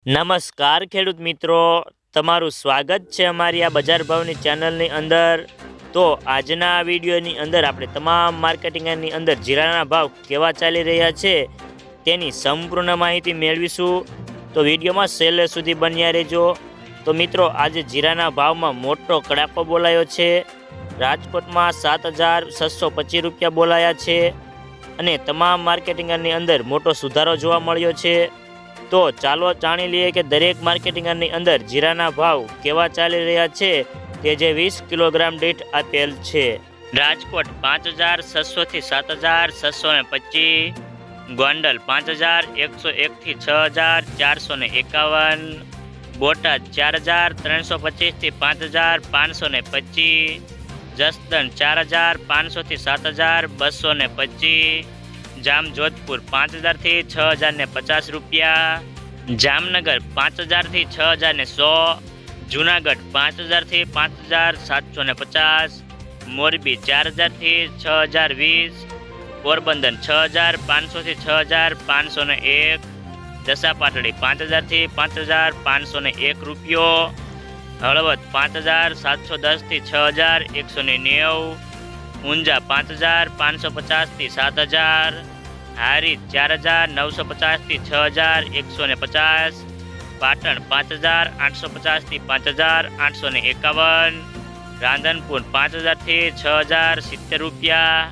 નમસ્કાર ખેડૂત મિત્રો, તમારું સ્વાગત છે અમારી આ બજાર ભાવની ચેનલની અંદર। તો આજના આ વિડીયોની અંદર આપણે તમામ માર્કેટિંગની અંદર જીરાના ભાવ કેવા ચાલી રહ્યા છે તેની સંપૂર્ણ માહિતી મેળવીશું। તો વિડીયોમાં છેલ્લે સુધી બન્યા રહેજો। તો મિત્રો, આજે જીરાના ભાવમાં મોટો કડાકો બોલાયો છે। રાજકોટમાં 7,625 રૂપિયા બોલાયા છે અને તમામ માર્કેટિંગની અંદર મોટો સુધારો જોવા મળ્યો છે। તો ચાલો જાણી લઈએ કે દરેક માર્કેટિંગની અંદર જીરાના ભાવ કેવા ચાલી રહ્યા છે તે જે 20 કિલોગ્રામ દીઠ આપેલ છે। રાજકોટ 5,600 થી 7,625, ગોંડલ 5,101 થી 6,451, બોટાદ 4,325 થી 5,525, જસદણ 4,500 થી 7,225, જામજોધપુર 5,000 થી 6,050 રૂપિયા, જામનગર 5,000 થી 6,100, જુનાગઢ 5,000 થી 5,750, મોરબી 4,000 થી 6,020, પોરબંદર 6,500 થી 6,501, દસાપાટડી 5,000 થી 5,501 રૂપિયો, હળવદ 5,710 થી 6,190, ઊંઝા 5,550 થી 7,000, હારીજ 4,950 થી 6,150, પાટણ 5,850 થી 5,851, રાધનપુર 5,000 થી 6,070 રૂપિયા,